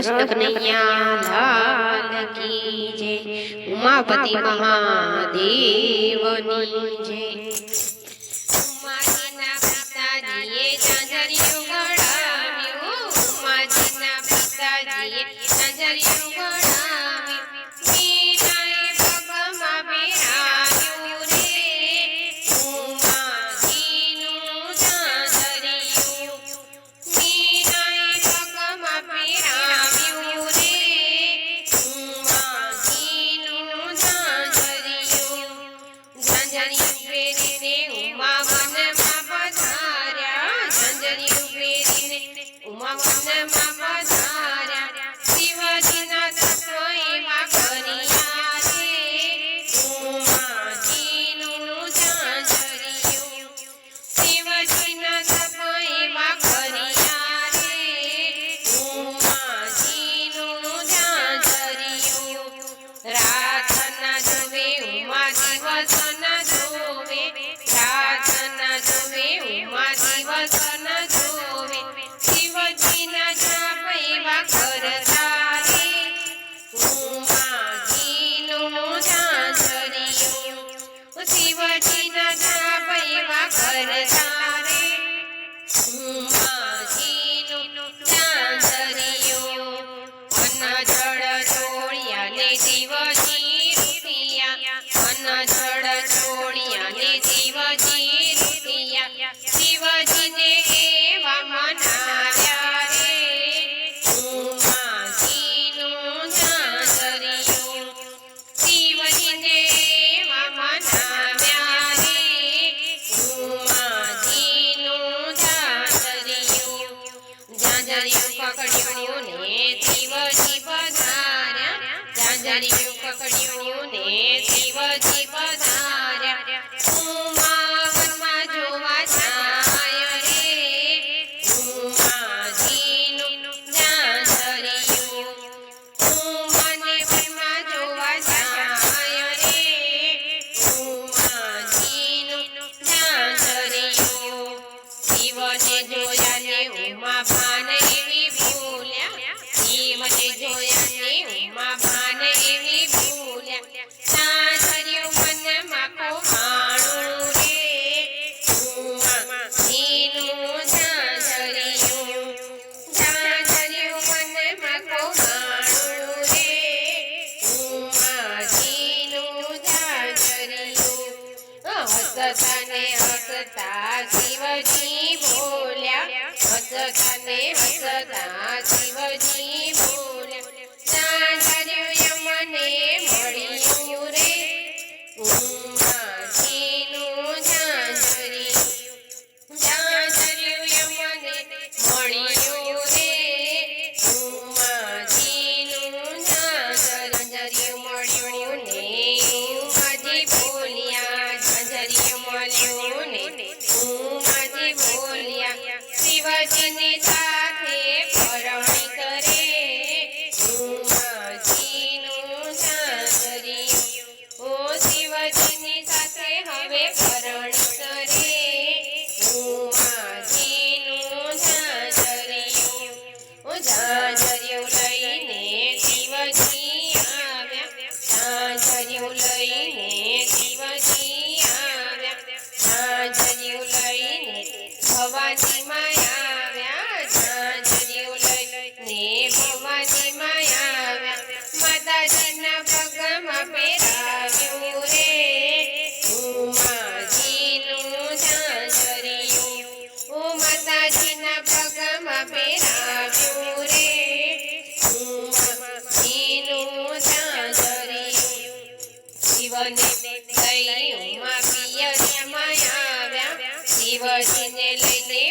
कृष्ण कन्हैया लाल की जय। उमापति महादेवनी जय। उमाजीना पिताजीए झांझरिયું ગળાવ્યું, ઉમાજીના પિતાજીએ ઝાંઝરિયું ગળાવ્યું, મીરાએ પગમાં પહેરાવ્યું રે ઉમાજીનું ઝાંઝરિયું, મીરાએ પગમાં પહેરાવ્યું રે ઉમાજીનું ઝાંઝરિયું, ઝાંઝરિયું પહેરીને ઉમા વનમાં પધાર્યા, ઝાંઝરિયું પહેરીને ઉમા વનમાં પધાર્યા, શિવજીના તત્વ એવા કર્યા રે ઉમાજીનું ઝાંઝરિયું, શિવજીના તત્વ એવા કર્યા રે ઉમાજીનું ઝાંઝરિયું, રાતના જોવે ઉમા દિવસના જોવે, રાતના જોવે ઉમા દિવસના જોવે, શિવજીના જાપ એવા કરતા રે ઉમાજીનું ઝાંઝરિયું, શિવજીના જાપ એવા કરતા રે ઉમાજીનું ઝાંઝરિયું, અન જળ ચોળિયા ને શિવજી રૂપિયા, અન જળ ચોળિયા ને શિવજી રૂપિયા, શિવજીને એવા મનાવ્યા રે ઉમાજીનું ઝાંઝરિયું, શિવજીને એવા મનાવ્યા રે ઉમાજીનું ઝાંઝરિયું, ઝાંઝરિયું પકડ્યું ને શિવજી પધાર્યા, ઝાંઝરિયું પકડ્યું ને શિવજી પધાર્યા, ઉમા વનમાં જોવા જાય રે ઉમાજીનું ઝાંઝરિયું, ઉમાને વનમાં જોવા જાય રે ઉમાજીનું ઝાંઝરિયું, શિવને જોયા ને ઉમા ભાન એવી ભૂલ્યા, શિવને જોયા ને ઉમા ભાન એવી ભૂલ્યા, ઝાંઝરિયું મનમાં કોહાણું રે ઉમાજીનું ઝાંઝરિયું, ઝાંઝરિયું મનમાં કોહાણું રે ઉમાજીનું ઝાંઝરિયું, હસતા ને હસતા શિવજી બોલ્યા, હસતા ને હસતા શિવજી બોલ્યા, ઝાંઝરિયું મને મળ્યું રે ઉમાજીનું ઝાંઝરિયું, ઝાંઝરિયું મને મળ્યું રે ઉમાજીનું ઝાંઝરિયું મળ્યું ને ઉમાજી બોલ્યા, ઝાંઝરિયું મળ્યું ને ઉમાજી બોલ્યા, શિવજીની સાથે પરણી કરે ઉમાજીનું ઝાંઝરિયું, ઓ શિવજીની સાથે હવે પરણી કરે ઉમાજીનું ઝાંઝરિયું, ઓ ઝાંઝરિયું લઈને શિવજી આવ્યા, ઝાંઝરિયું લઈને શિવજી આવ્યા, ઝાંઝરિયું લઈને ભવાનીમાં આવ્યા, ઝાંઝરિયું લઈને ભવાનીમાં આવ્યા, માતાજીના પગમાં પહેરાવ્યું રે ઉમાજીનું ઝાંઝરિયું, ઓ માતાજીના પગમાં પહેરાવ્યું રે ઉમાજીનું ઝાંઝરિયું, શિવને લઈ ઉમા પિયરિયામાં આવ્યા, શિવજીને લઈને